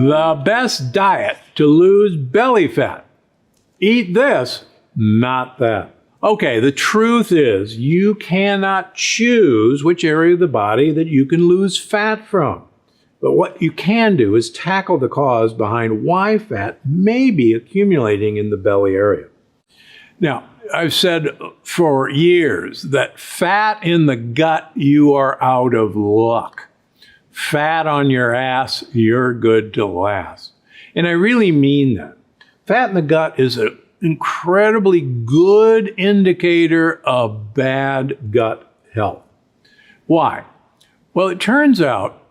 The best diet to lose belly fat. Eat this, not that. Okay, the truth is you cannot choose which area of the body that you can lose fat from. But what you can do is tackle the cause behind why fat may be accumulating in the belly area. Now, I've said for years that fat in the gut, you are out of luck. Fat on your ass, you're good to last. And I really mean that. Fat in the gut is an incredibly good indicator of bad gut health. Why? Well, it turns out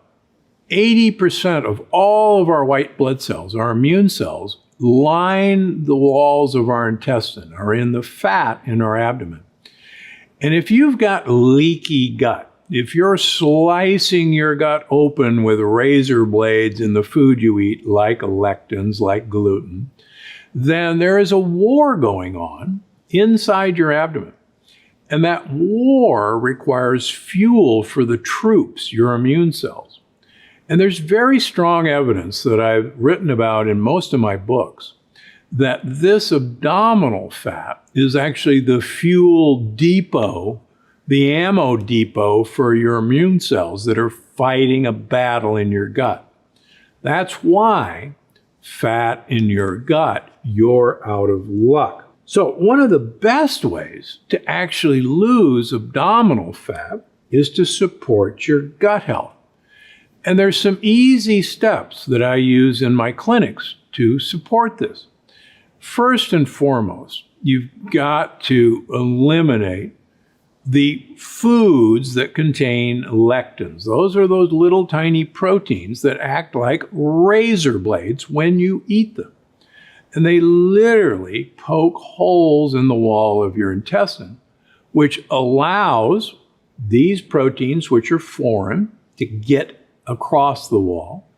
80% of all of our white blood cells, our immune cells, line the walls of our intestine, are in the fat in our abdomen. And if you've got leaky gut, if you're slicing your gut open with razor blades in the food you eat, like lectins, like gluten, then there is a war going on inside your abdomen. And that war requires fuel for the troops, your immune cells. And there's very strong evidence that I've written about in most of my books that this abdominal fat is actually the fuel depot, the ammo depot for your immune cells that are fighting a battle in your gut. That's why fat in your gut, you're out of luck. So one of the best ways to actually lose abdominal fat is to support your gut health. And there's some easy steps that I use in my clinics to support this. First and foremost, you've got to eliminate the foods that contain lectins. Those are those little tiny proteins that act like razor blades when you eat them. And they literally poke holes in the wall of your intestine, which allows these proteins, which are foreign, to get across the wall,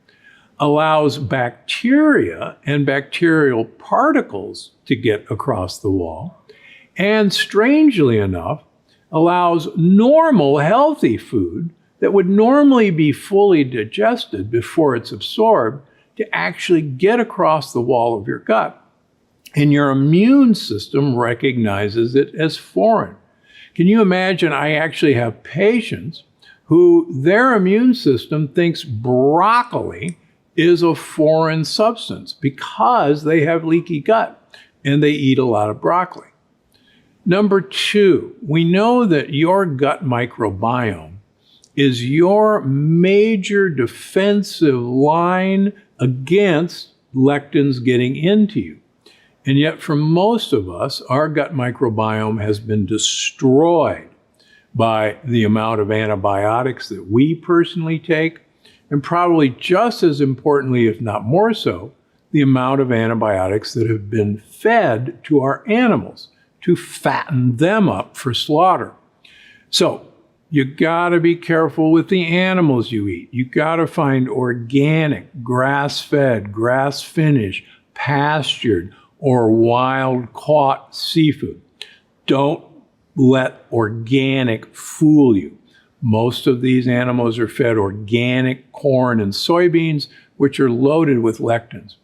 allows bacteria and bacterial particles to get across the wall, and strangely enough, allows normal, healthy food that would normally be fully digested before it's absorbed to actually get across the wall of your gut. And your immune system recognizes it as foreign. Can you imagine? I actually have patients who their immune system thinks broccoli is a foreign substance because they have leaky gut and they eat a lot of broccoli. Number two, we know that your gut microbiome is your major defensive line against lectins getting into you. And yet for most of us, our gut microbiome has been destroyed by the amount of antibiotics that we personally take, and probably just as importantly, if not more so, the amount of antibiotics that have been fed to our animals to fatten them up for slaughter. So you gotta be careful with the animals you eat. You gotta find organic, grass-fed, grass-finished, pastured, or wild-caught seafood. Don't let organic fool you. Most of these animals are fed organic corn and soybeans, which are loaded with lectins.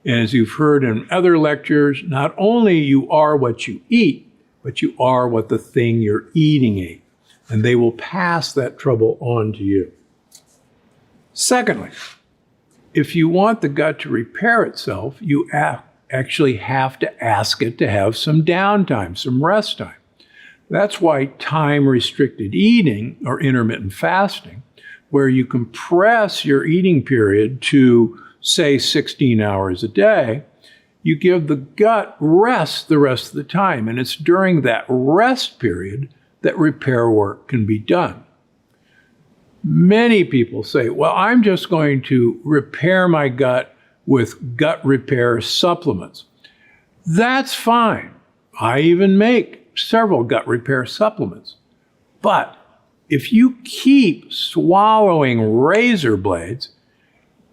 And as you've heard in other lectures, not only you are what you eat, but you are what the thing you're eating ate. And they will pass that trouble on to you. Secondly, if you want the gut to repair itself, you actually have to ask it to have some downtime, some rest time. That's why time-restricted eating or intermittent fasting, where you compress your eating period to, say, 16 hours a day, you give the gut rest the rest of the time. And it's during that rest period that repair work can be done. Many people say, well, I'm just going to repair my gut with gut repair supplements. That's fine. I even make several gut repair supplements. But if you keep swallowing razor blades,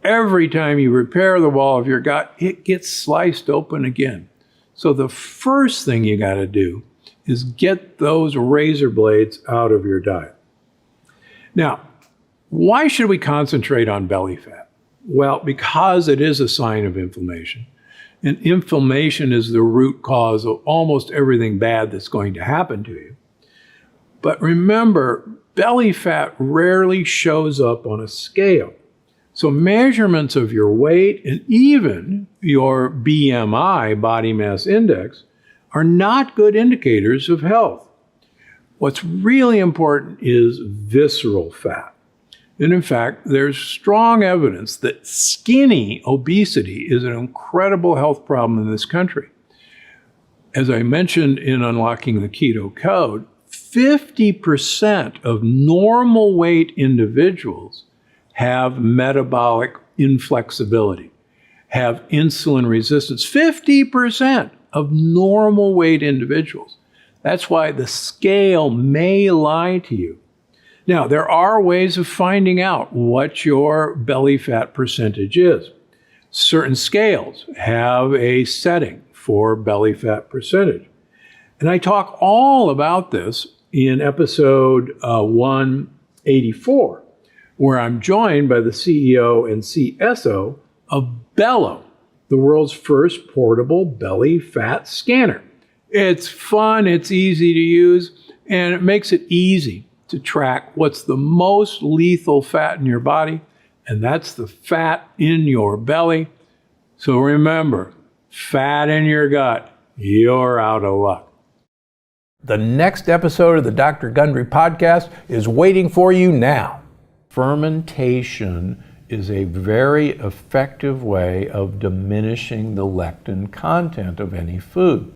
every time you repair the wall of your gut, it gets sliced open again. So the first thing you got to do is get those razor blades out of your diet. Now, why should we concentrate on belly fat? Well, because it is a sign of inflammation. And inflammation is the root cause of almost everything bad that's going to happen to you. But remember, belly fat rarely shows up on a scale. So measurements of your weight and even your BMI, body mass index, are not good indicators of health. What's really important is visceral fat. And in fact, there's strong evidence that skinny obesity is an incredible health problem in this country. As I mentioned in Unlocking the Keto Code, 50% of normal weight individuals have metabolic inflexibility, have insulin resistance. 50% of normal weight individuals. That's why the scale may lie to you. Now, there are ways of finding out what your belly fat percentage is. Certain scales have a setting for belly fat percentage. And I talk all about this in episode 184, where I'm joined by the CEO and CSO of Bello, the world's first portable belly fat scanner. It's fun, it's easy to use, and it makes it easy to track what's the most lethal fat in your body, and that's the fat in your belly. So remember, fat in your gut, you're out of luck. The next episode of the Dr. Gundry podcast is waiting for you now. Fermentation is a very effective way of diminishing the lectin content of any food.